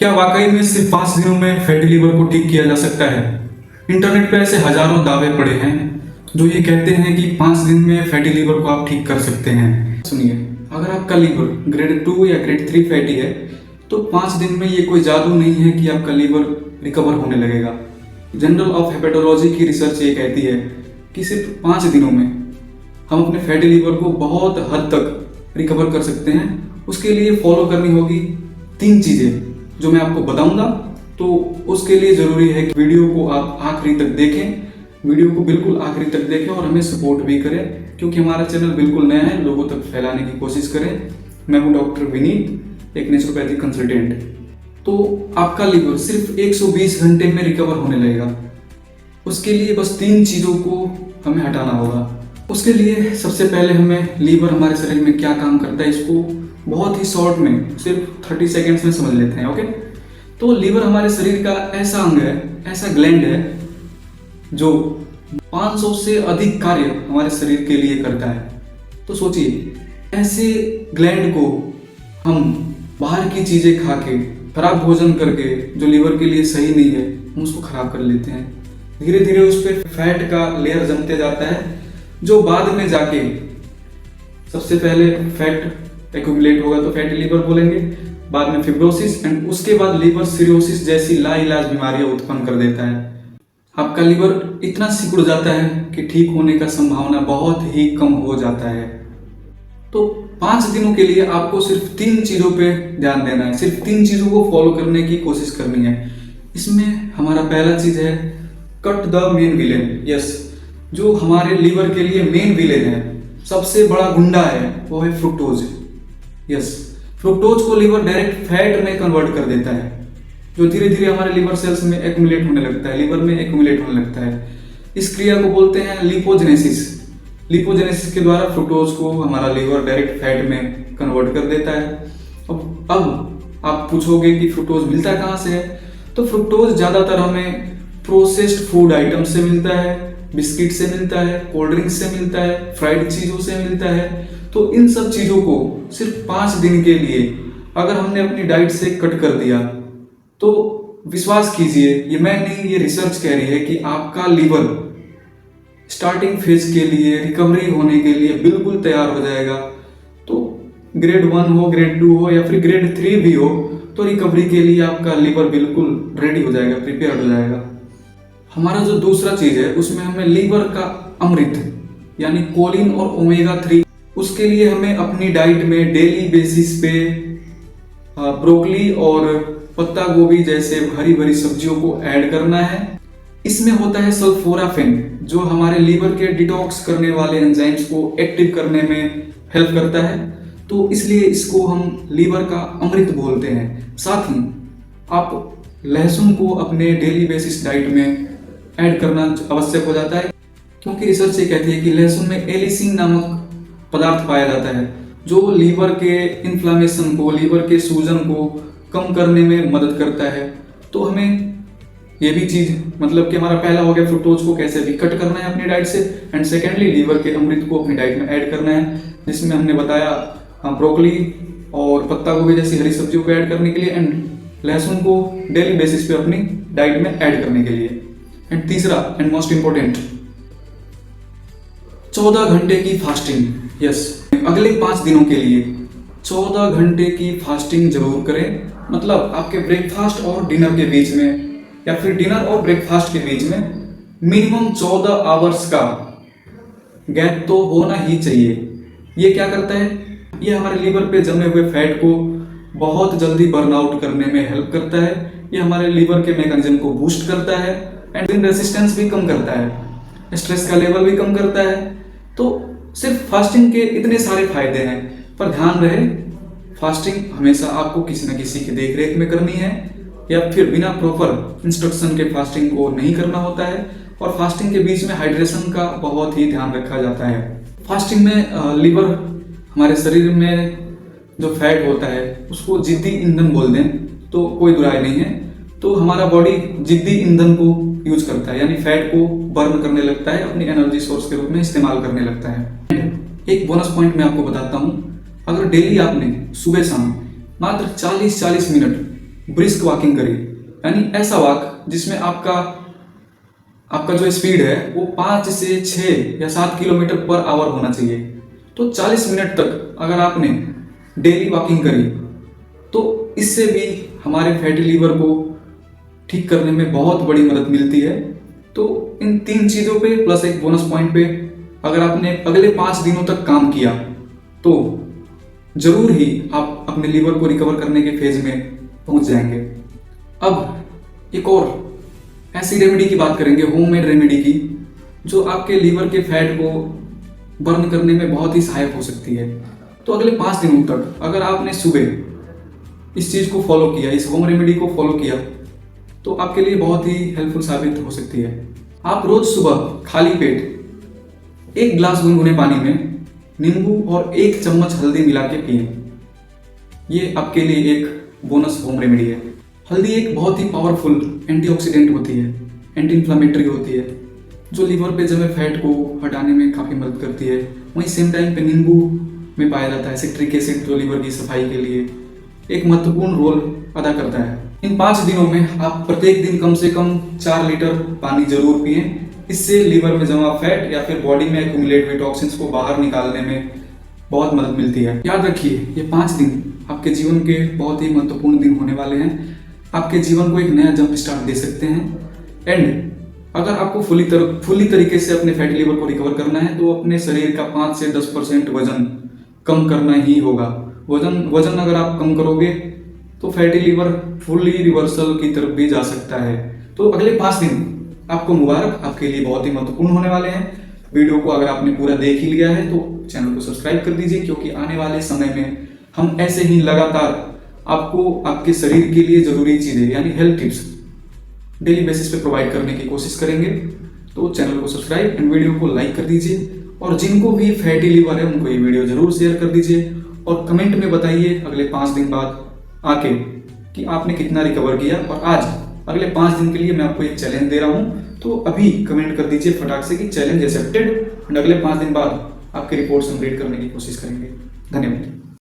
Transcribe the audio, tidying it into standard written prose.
क्या वाकई में सिर्फ 5 दिनों में फैटी लीवर को ठीक किया जा सकता है? इंटरनेट पे ऐसे हजारों दावे पड़े हैं जो ये कहते हैं कि 5 दिन में फैटी लीवर को आप ठीक कर सकते हैं। सुनिए, अगर आपका लीवर ग्रेड 2 या ग्रेड 3 फैटी है तो 5 दिन में ये कोई जादू नहीं है कि आपका लीवर रिकवर होने लगेगा। जनरल ऑफ हेपेटोलॉजी की रिसर्च ये कहती है कि सिर्फ 5 दिनों में हम अपने फैटी लीवर को बहुत हद तक रिकवर कर सकते हैं। उसके लिए फॉलो करनी होगी 3 चीज़ें जो मैं आपको बताऊंगा। तो उसके लिए ज़रूरी है कि वीडियो को आप आखिरी तक देखें, वीडियो को बिल्कुल आखिरी तक देखें और हमें सपोर्ट भी करें, क्योंकि हमारा चैनल बिल्कुल नया है, लोगों तक फैलाने की कोशिश करें। मैं हूं डॉक्टर विनीत, एक नेचुरोपैथिक कंसल्टेंट। तो आपका लीवर सिर्फ 120 घंटे में रिकवर होने लगेगा। उसके लिए बस 3 चीज़ों को हमें हटाना होगा। उसके लिए सबसे पहले हमें लीवर हमारे शरीर में क्या काम करता है इसको बहुत ही शॉर्ट में, सिर्फ 30 सेकेंड्स में समझ लेते हैं। ओके, तो लीवर हमारे शरीर का ऐसा अंग है, ऐसा ग्लैंड है जो 500 से अधिक कार्य हमारे शरीर के लिए करता है। तो सोचिए, ऐसे ग्लैंड को हम बाहर की चीज़ें खा के, खराब भोजन करके जो लीवर के लिए सही नहीं है, हम उसको खराब कर लेते हैं। धीरे धीरे उस पर फैट का लेयर जमते जाता है, जो बाद में जाके सबसे पहले फैट एक्यूमुलेट होगा तो फैटी लीवर बोलेंगे, बाद में फिब्रोसिस एंड उसके बाद लीवर सिरोसिस जैसी लाइलाज बीमारियां उत्पन्न कर देता है। आपका लीवर इतना सिकुड़ जाता है कि ठीक होने का संभावना बहुत ही कम हो जाता है। तो 5 दिनों के लिए आपको सिर्फ 3 चीज़ों पे ध्यान देना है, सिर्फ 3 चीज़ों को फॉलो करने की कोशिश करनी है। इसमें हमारा पहला चीज़ है cut the main villain. Yes, जो हमारे लीवर के लिए मेन विलेन है, सबसे बड़ा गुंडा है, वो है फ्रुक्टोज। यस, फ्रुक्टोज को लीवर डायरेक्ट फैट में कन्वर्ट कर देता है, जो धीरे धीरे हमारे लीवर सेल्स में एक्यूमुलेट होने लगता है, लीवर में एक्यूमुलेट होने लगता है। इस क्रिया को बोलते हैं लिपोजेनेसिस। लिपोजेनेसिस के द्वारा फ्रुक्टोज को हमारा लीवर डायरेक्ट फैट में कन्वर्ट कर देता है। अब आप पूछोगे कि फ्रुक्टोज मिलता कहाँ से है? तो फ्रुक्टोज ज़्यादातर हमें प्रोसेस्ड फूड आइटम से मिलता है, बिस्किट से मिलता है, कोल्ड ड्रिंक से मिलता है, फ्राइड चीज़ों से मिलता है। तो इन सब चीज़ों को सिर्फ 5 दिन के लिए अगर हमने अपनी डाइट से कट कर दिया तो विश्वास कीजिए, ये मैं नहीं, ये रिसर्च कह रही है कि आपका लीवर स्टार्टिंग फेज के लिए, रिकवरी होने के लिए बिल्कुल तैयार हो जाएगा। तो ग्रेड 1 हो, ग्रेड 2 हो या फिर ग्रेड 3 भी हो, तो रिकवरी के लिए आपका लीवर बिल्कुल रेडी हो जाएगा, प्रिपेयर हो जाएगा। हमारा जो दूसरा चीज़ है उसमें हमें लीवर का अमृत यानी कोलिन और ओमेगा 3, उसके लिए हमें अपनी डाइट में डेली बेसिस पे ब्रोकली और पत्ता गोभी जैसे हरी भरी सब्जियों को ऐड करना है। इसमें होता है सल्फोराफेन, जो हमारे लीवर के डिटॉक्स करने वाले एंजाइम्स को एक्टिव करने में हेल्प करता है। तो इसलिए इसको हम लीवर का अमृत बोलते हैं। साथ ही आप लहसुन को अपने डेली बेसिस डाइट में ऐड करना आवश्यक हो जाता है, क्योंकि रिसर्च ये कहती है कि लहसुन में एलिसिन नामक पदार्थ पाया जाता है जो लीवर के इन्फ्लामेशन को, लीवर के सूजन को कम करने में मदद करता है। तो हमें ये भी चीज़, मतलब कि हमारा पहला हो गया फ्रुक्टोज को कैसे भी कट करना है अपनी डाइट से, एंड सेकेंडली लीवर के अमृत को अपनी डाइट में ऐड करना है, जिसमें हमने बताया ब्रोकली और पत्ता गोभी जैसी हरी सब्जियों को ऐड करने के लिए, एंड लहसुन को डेली बेसिस पे अपनी डाइट में ऐड करने के लिए। एंड तीसरा एंड मोस्ट इंपॉर्टेंट, 14 घंटे की फास्टिंग। यस, अगले 5 दिनों के लिए 14 घंटे की फास्टिंग जरूर करें। मतलब आपके ब्रेकफास्ट और डिनर के बीच में या फिर डिनर और ब्रेकफास्ट के बीच में मिनिमम 14 आवर्स का गैप तो होना ही चाहिए। ये क्या करता है? ये हमारे लीवर पे जमे हुए फैट को बहुत जल्दी बर्नआउट करने में हेल्प करता है। ये हमारे लीवर के मैकेनिज्म को बूस्ट करता है एंड रेजिस्टेंस भी कम करता है, स्ट्रेस का लेवल भी कम करता है। तो सिर्फ फास्टिंग के इतने सारे फायदे हैं, पर ध्यान रहे फास्टिंग हमेशा आपको किसी न किसी की देखरेख में करनी है, या फिर बिना प्रॉपर इंस्ट्रक्शन के फास्टिंग को नहीं करना होता है। और फास्टिंग के बीच में हाइड्रेशन का बहुत ही ध्यान रखा जाता है। फास्टिंग में लीवर हमारे शरीर में जो फैट होता है उसको जिद्दी ईंधन बोल दें तो कोई दुराई नहीं है। तो हमारा बॉडी जिद्दी ईंधन को यूज करता है, यानी फैट को बर्न करने लगता है, अपनी एनर्जी सोर्स के रूप में इस्तेमाल करने लगता है। एक बोनस पॉइंट मैं आपको बताता हूँ, अगर डेली आपने सुबह शाम मात्र 40-40 मिनट ब्रिस्क वॉकिंग करिए, यानी ऐसा वॉक जिसमें आपका जो स्पीड है वो 5 से 6 या 7 किलोमीटर पर आवर होना चाहिए। तो 40 मिनट तक अगर आपने डेली वॉकिंग करी तो इससे भी हमारे फैटी लीवर को ठीक करने में बहुत बड़ी मदद मिलती है। तो इन 3 चीज़ों पे प्लस एक बोनस पॉइंट पे अगर आपने अगले 5 दिनों तक काम किया तो जरूर ही आप अपने लीवर को रिकवर करने के फेज में पहुंच जाएंगे। अब एक और ऐसी रेमेडी की बात करेंगे, होममेड रेमेडी की, जो आपके लीवर के फैट को बर्न करने में बहुत ही सहायक हो सकती है। तो अगले 5 दिनों तक अगर आपने सुबह इस चीज़ को फॉलो किया, इस होम रेमेडी को फॉलो किया, तो आपके लिए बहुत ही हेल्पफुल साबित हो सकती है। आप रोज सुबह खाली पेट 1 गिलास गुनगुने पानी में नींबू और 1 चम्मच हल्दी मिला के पिए। ये आपके लिए एक बोनस होम रेमेडी है। हल्दी एक बहुत ही पावरफुल एंटीऑक्सीडेंट होती है, एंटी इन्फ्लामेटरी होती है, जो लीवर पे जमे फैट को हटाने में काफ़ी मदद करती है। वहीं सेम टाइम पे नींबू में पाया जाता है सिट्रिक एसिड, जो लीवर की सफाई के लिए एक महत्वपूर्ण रोल अदा करता है। इन 5 दिनों में आप प्रत्येक दिन कम से कम 4 लीटर पानी जरूर पिएं। इससे लीवर में जमा फैट या फिर बॉडी में एक्यूमुलेट हुए टॉक्सिन्स को बाहर निकालने में बहुत मदद मिलती है। याद रखिए, ये 5 दिन आपके जीवन के बहुत ही महत्वपूर्ण दिन होने वाले हैं, आपके जीवन को एक नया जंप स्टार्ट दे सकते हैं। एंड अगर आपको फुली तरीके से अपने फैटी लीवर को रिकवर करना है तो अपने शरीर का 5 से 10% वजन कम करना ही होगा। वजन अगर आप कम करोगे तो फैटी लीवर फुली रिवर्सल की तरफ भी जा सकता है। तो अगले 5 दिन आपको मुबारक, आपके लिए बहुत ही महत्वपूर्ण होने वाले हैं। वीडियो को अगर आपने पूरा देख ही लिया है तो चैनल को सब्सक्राइब कर दीजिए, क्योंकि आने वाले समय में हम ऐसे ही लगातार आपको आपके शरीर के लिए जरूरी चीजें यानी हेल्थ टिप्स डेली बेसिस पे प्रोवाइड करने की कोशिश करेंगे। तो चैनल को सब्सक्राइब एंड वीडियो को लाइक कर दीजिए, और जिनको भी फैटी लीवर है उनको ये वीडियो जरूर शेयर कर दीजिए, और कमेंट में बताइए अगले 5 दिन बाद आके कि आपने कितना रिकवर किया। और आज अगले 5 दिन के लिए मैं आपको एक चैलेंज दे रहा हूँ, तो अभी कमेंट कर दीजिए फटाक से कि चैलेंज एक्सेप्टेड, एंड अगले 5 दिन बाद आपकी रिपोर्ट्स हम रीड करने की कोशिश करेंगे। धन्यवाद।